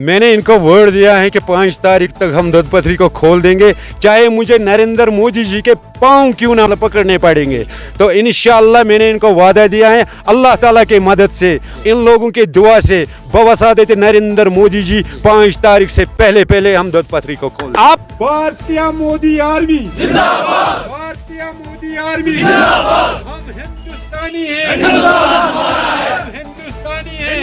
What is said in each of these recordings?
मैंने इनको वर्ड दिया है कि 5 तारीख तक हम दुध पथरी को खोल देंगे, चाहे मुझे नरेंद्र मोदी जी के पांव क्यों ना पकड़ने पड़ेंगे। तो इंशाअल्लाह मैंने इनको वादा दिया है, अल्लाह ताला की मदद से, इन लोगों के दुआ से, बवसादत नरेंद्र मोदी जी 5 तारीख से पहले हम दुध पथरी को खोल। आप भारतीय मोदी आर्मी जिंदाबाद, भारतीय मोदी आर्मी जिंदाबाद। हम हिंदुस्तानी हैं, हम हिंदुस्तानी हैं।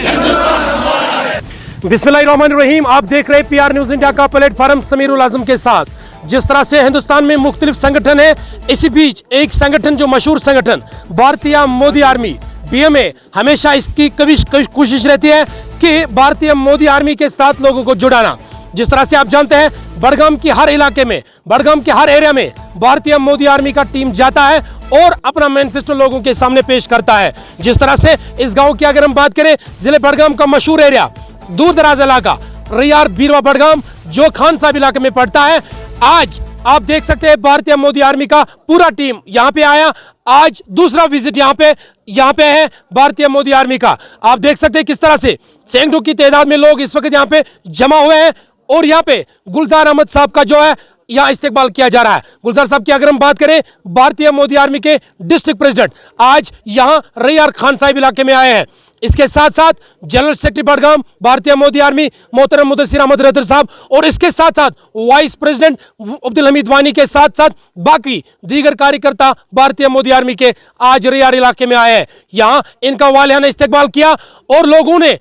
बिस्मिल्लाहिर्रहमानिर्रहीम। आप देख रहे हैं PR न्यूज़ इंडिया का प्लेटफॉर्म समीरुल आजम के साथ। जिस तरह से हिंदुस्तान में मुख्तलिफ संगठन है, इसी बीच एक संगठन जो मशहूर संगठन भारतीय मोदी आर्मी BMA, हमेशा इसकी कोशिश रहती है कि भारतीय मोदी आर्मी के साथ लोगों को जुड़ाना। जिस तरह से आप जानते हैं, बड़गाम की हर इलाके में, बड़गाम के हर एरिया में भारतीय मोदी आर्मी का टीम जाता है और अपना मैनिफेस्टो लोगों के सामने पेश करता है। जिस तरह से इस गांव की अगर हम बात करें, जिले बड़गाम का मशहूर एरिया, दूर दराज इलाका रियार बीरवा बड़गाम जो खान साहब इलाके में पड़ता है, आज आप देख सकते हैं भारतीय मोदी आर्मी का पूरा टीम यहाँ पे आया। आज दूसरा विजिट यहाँ पे है भारतीय मोदी आर्मी का। आप देख सकते हैं किस तरह से सैकड़ों की तादाद में लोग इस वक्त यहाँ पे जमा हुए हैं और यहाँ पे गुलजार अहमद साहब का जो है यहाँ इस्तेकबाल किया जा रहा है। गुलजार साहब की अगर हम बात करें, भारतीय मोदी आर्मी के डिस्ट्रिक्ट प्रेसिडेंट आज यहाँ रैयार खान साहिब इलाके में आए हैं। इसके साथ साथ जनरल सेक्रेटरी बड़गाम भारतीय मोदी आर्मी मोहतरम मुदस्सिर अहमद रदर साहब, और इसके साथ साथ वाइस प्रेसिडेंट अब्दुल हमीद वानी के साथ साथ बाकी दीगर कार्यकर्ता भारतीय मोदी आर्मी के आज रैयार इलाके में आए हैं। यहाँ इनका वालियाना इस्तेकबाल किया और लोगों ने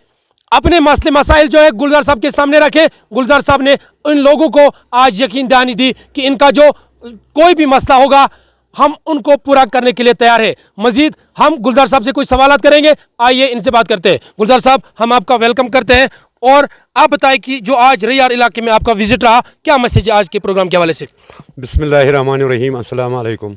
अपने मसले मसाइल जो है गुलजार साहब के सामने रखे। गुलजार साहब ने इन लोगों को आज यकीन दहानी दी कि इनका जो कोई भी मसला होगा हम उनको पूरा करने के लिए तैयार है। मजीद हम गुलजार साहब से कुछ सवालात करेंगे, आइए इनसे बात करते हैं। गुलजार साहब, हम आपका वेलकम करते हैं और आप बताएं कि जो आज रैयार इलाके में आपका विजिट रहा, क्या मैसेज है आज के प्रोग्राम के हवाले से? बिस्मिल्लाहिर्रहमानिर्रहीम, अस्सलाम वालेकुम।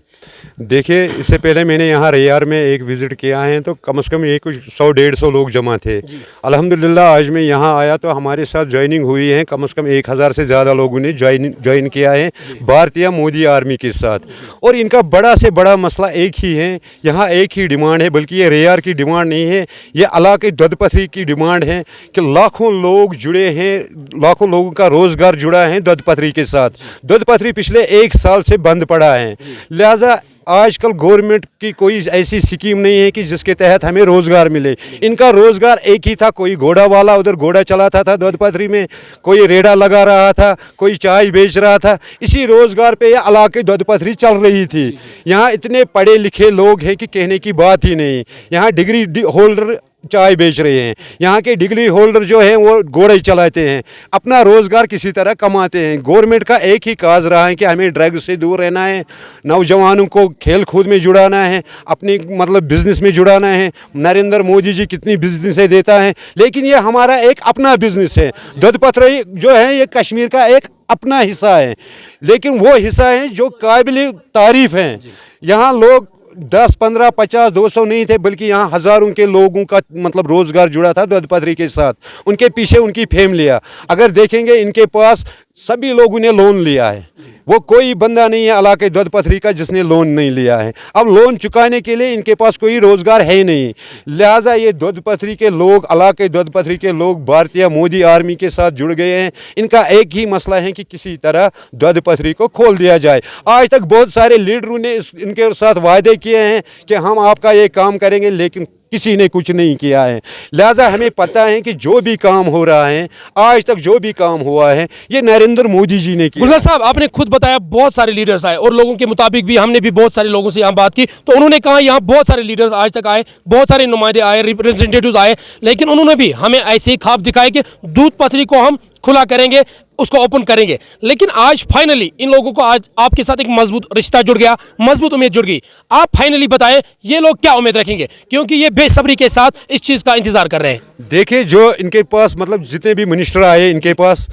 देखिए, इससे पहले मैंने यहाँ रैयार में एक विज़िट किया है तो कम से कम एक 100-150 लोग जमा थे। अल्हम्दुलिल्लाह आज मैं यहाँ आया तो हमारे साथ ज्वाइनिंग हुई है, कम से कम 1000 से ज़्यादा लोगों ने ज्वाइन किया है भारतीय मोदी आर्मी के साथ। और इनका बड़ा से बड़ा मसला एक ही है, यहाँ एक ही डिमांड है, बल्कि ये रैयार की डिमांड नहीं है, ये इलाके दुध पथरी की डिमांड है कि लाखों लोग जुड़े हैं, लाखों लोगों का रोज़गार जुड़ा है दुध पथरी के साथ। दुध पथरी पिछले 1 साल से बंद पड़ा है, लिहाजा आजकल गवर्नमेंट की कोई ऐसी स्कीम नहीं है कि जिसके तहत हमें रोज़गार मिले। इनका रोज़गार एक ही था, कोई घोड़ा वाला उधर घोड़ा चलाता था दुध पथरी में, कोई रेड़ा लगा रहा था, कोई चाय बेच रहा था। इसी रोज़गार पे ये इलाके दुध पथरी चल रही थी। यहाँ इतने पढ़े लिखे लोग हैं कि कहने की बात ही नहीं। यहाँ डिग्री होल्डर चाय बेच रहे हैं, यहाँ के डिग्री होल्डर जो हैं वो घोड़े चलाते हैं, अपना रोज़गार किसी तरह कमाते हैं। गवर्नमेंट का एक ही काज रहा है कि हमें ड्रग से दूर रहना है, नौजवानों को खेल कूद में जुड़ाना है, अपनी बिज़नेस में जुड़ाना है। नरेंद्र मोदी जी कितनी बिजनेसें देता है, लेकिन ये हमारा एक अपना बिज़नेस है। दुध पथरी जो है ये कश्मीर का एक अपना हिस्सा है, लेकिन वो हिस्सा है जो काबिल तारीफ़ है। यहाँ लोग 10, 15, 50, 200 नहीं थे, बल्कि यहाँ हज़ारों के लोगों का रोज़गार जुड़ा था दुध पथरी के साथ। उनके पीछे उनकी फैमिलियाँ, अगर देखेंगे इनके पास सभी लोगों ने लोन लिया है, वो कोई बंदा नहीं है इलाके दुध पथरी का जिसने लोन नहीं लिया है। अब लोन चुकाने के लिए इनके पास कोई रोज़गार है ही नहीं, लिहाजा ये दुध पथरी के लोग, इलाके दुध पथरी के लोग भारतीय मोदी आर्मी के साथ जुड़ गए हैं। इनका एक ही मसला है कि किसी तरह दुध पथरी को खोल दिया जाए। आज तक बहुत सारे लीडरों ने इनके साथ वायदे किए हैं कि हम आपका ये काम करेंगे, लेकिन किसी ने कुछ नहीं किया है। लिहाजा हमें पता है कि जो भी काम हो रहा है, आज तक जो भी काम हुआ है, ये नरेंद्र मोदी जी ने किया। गुलजार साहब, आपने खुद बताया बहुत सारे लीडर्स आए और लोगों के मुताबिक भी हमने भी बहुत सारे लोगों से यहाँ बात की तो उन्होंने कहा यहाँ बहुत सारे लीडर्स आज तक आए, बहुत सारे नुमाइंदे आए, रिप्रेजेंटेटिव्स आए, लेकिन उन्होंने भी हमें ऐसे ही ख्वाब दिखाए कि दूध पथरी को हम खुला करेंगे, उसको ओपन करेंगे। लेकिन आज फाइनली इन लोगों को आज आपके साथ एक मजबूत रिश्ता जुड़ गया, मजबूत उम्मीद जुड़ गई। आप फाइनली बताएं ये लोग क्या उम्मीद रखेंगे, क्योंकि ये बेसब्री के साथ इस चीज़ का इंतजार कर रहे हैं। देखिए, जो इनके पास जितने भी मिनिस्टर आए इनके पास,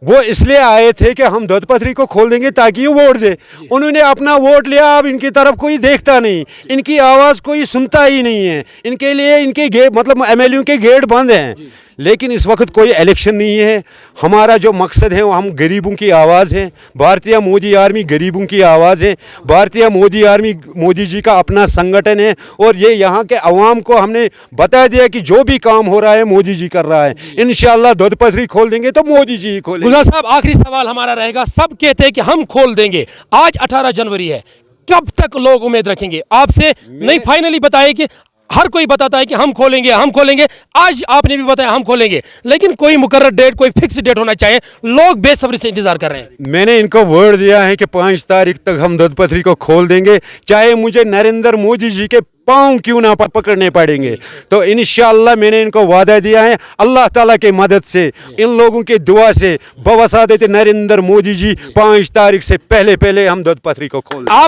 वो इसलिए आए थे कि हम दुध पथरी को खोल देंगे ताकि ये वोट दे। उन्होंने अपना वोट लिया, अब इनकी तरफ कोई देखता नहीं, इनकी आवाज़ कोई सुनता ही नहीं है। इनके लिए इनके गेट MLA के गेट बंद हैं। लेकिन इस वक्त कोई इलेक्शन नहीं है। हमारा जो मकसद है वो हम गरीबों की आवाज़ है। भारतीय मोदी आर्मी गरीबों की आवाज़ है। भारतीय मोदी आर्मी मोदी जी का अपना संगठन है और ये यहाँ के अवाम को हमने बता दिया कि जो भी काम हो रहा है मोदी जी कर रहा है। इंशाअल्लाह दूध पथरी खोल देंगे तो मोदी जी ही खोलेंगे। गुलजार साहब, आखिरी सवाल हमारा रहेगा। सब कहते हैं कि हम खोल देंगे, आज 18 जनवरी है, कब तक लोग उम्मीद रखेंगे आपसे? नहीं, फाइनली बताइए कि हर कोई बताता है कि हम खोलेंगे हम खोलेंगे, आज आपने भी बताया हम खोलेंगे, लेकिन कोई मुकर्रर डेट, कोई फिक्स डेट होना चाहिए। लोग बेसब्री से इंतजार कर रहे हैं। मैंने इनको वर्ड दिया है कि 5 तारीख तक हम दूध पथरी को खोल देंगे, चाहे मुझे नरेंद्र मोदी जी के पाँव क्यों ना पकड़ने पड़ेंगे। तो इंशाअल्लाह मैंने इनको वादा दिया है, अल्लाह ताला के मदद से, इन लोगों के दुआ से, बवसादत नरेंद्र मोदी जी 5 तारीख से पहले हम दूध पथरी को खोल देंगे।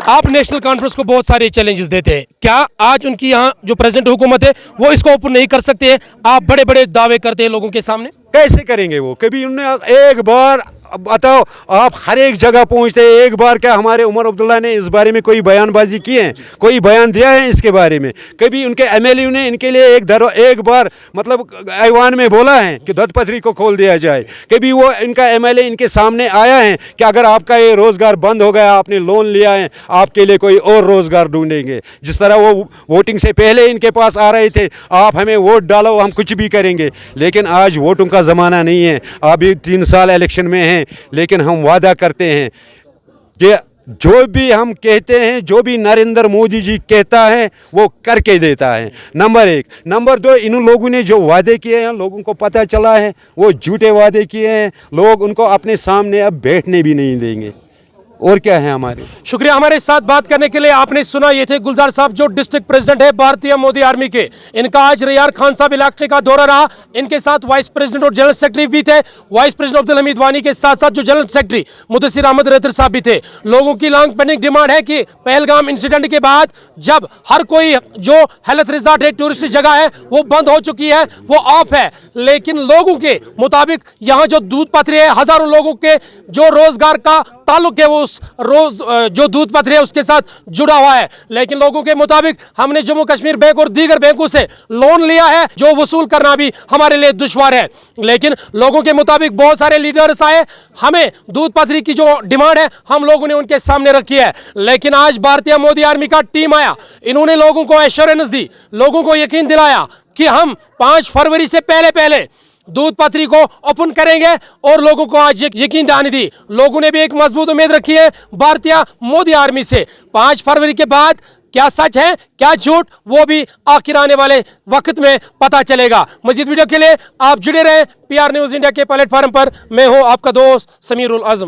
आप नेशनल कॉन्फ्रेंस को बहुत सारे चैलेंजेस देते हैं, क्या आज उनकी यहाँ जो प्रेजेंट हुकूमत है वो इसको ओपन नहीं कर सकते हैं? आप बड़े बड़े दावे करते हैं लोगों के सामने, कैसे करेंगे वो? कभी उन्होंने एक बार बताओ, आप हर एक जगह पहुंचते हैं, एक बार क्या हमारे उमर अब्दुल्ला ने इस बारे में कोई बयानबाजी की है, कोई बयान दिया है इसके बारे में? कभी उनके एमएलए ने इनके लिए एक बार मतलब ऐवान में बोला है कि दूध पथरी को खोल दिया जाए? कभी वो इनका एमएलए इनके सामने आया है कि अगर आपका ये रोज़गार बंद हो गया, आपने लोन लिया है, आपके लिए कोई और रोज़गार ढूंढेंगे? जिस तरह वो वोटिंग से पहले इनके पास आ रहे थे, आप हमें वोट डालो हम कुछ भी करेंगे। लेकिन आज वोटों का ज़माना नहीं है, अभी 3 साल इलेक्शन में हैं, लेकिन हम वादा करते हैं कि जो भी हम कहते हैं, जो भी नरेंद्र मोदी जी कहता है वो करके देता है। नंबर 1। नंबर 2, इन लोगों ने जो वादे किए हैं लोगों को पता चला है वो झूठे वादे किए हैं, लोग उनको अपने सामने अब बैठने भी नहीं देंगे। और क्या है हमारे? शुक्रिया हमारे साथ बात करने के लिए। आपने सुना, ये थे गुलजार साहब जो डिस्ट्रिक्ट प्रेसिडेंट है भारतीय मोदी आर्मी के। इनका आज रैयार खान साहब इलाके का दौरा रहा। इनके साथ वाइस प्रेसिडेंट और जनरल सेक्रेटरी भी थे। वाइस प्रेसिडेंट अब्दुल हमीद वानी के साथ साथ जो जनरल सेक्रेटरी मुदस्सिर अहमद रेतर साहब भी थे। लोगों की लॉन्ग पेंडिंग डिमांड है कि पहलगाम इंसिडेंट के बाद जब हर कोई जो हेल्थ रिजॉर्ट है, टूरिस्ट जगह है, वो बंद हो चुकी है, वो ऑफ है, लेकिन लोगों के मुताबिक यहाँ जो दूध पथरी है, हजारों लोगों के जो रोजगार का ताल्लुक है वो उस रोज जो दूध पथरी है उसके साथ जुड़ा हुआ है। लेकिन लोगों के मुताबिक हमने जम्मू कश्मीर बैंक और दीगर बैंकों से लोन लिया है जो वसूल करना भी हमारे लिए दुश्वार है। लेकिन लोगों के मुताबिक बहुत सारे लीडर्स आए, हमें दूध पथरी की जो डिमांड है हम लोगों ने उनके सामने रखी है। लेकिन आज भारतीय मोदी आर्मी का टीम आया, इन्होंने लोगों को एश्योरेंस दी, लोगों को यकीन दिलाया कि हम 5 फरवरी से पहले दूध पथरी को ओपन करेंगे और लोगों को आज यकीन दहानी दी। लोगों ने भी एक मजबूत उम्मीद रखी है भारतीय मोदी आर्मी से। 5 फरवरी के बाद क्या सच है क्या झूठ, वो भी आखिर आने वाले वक्त में पता चलेगा। मजीद वीडियो के लिए आप जुड़े रहें PR न्यूज़ इंडिया के प्लेटफॉर्म पर। मैं हूं आपका दोस्त समीरुल आजम।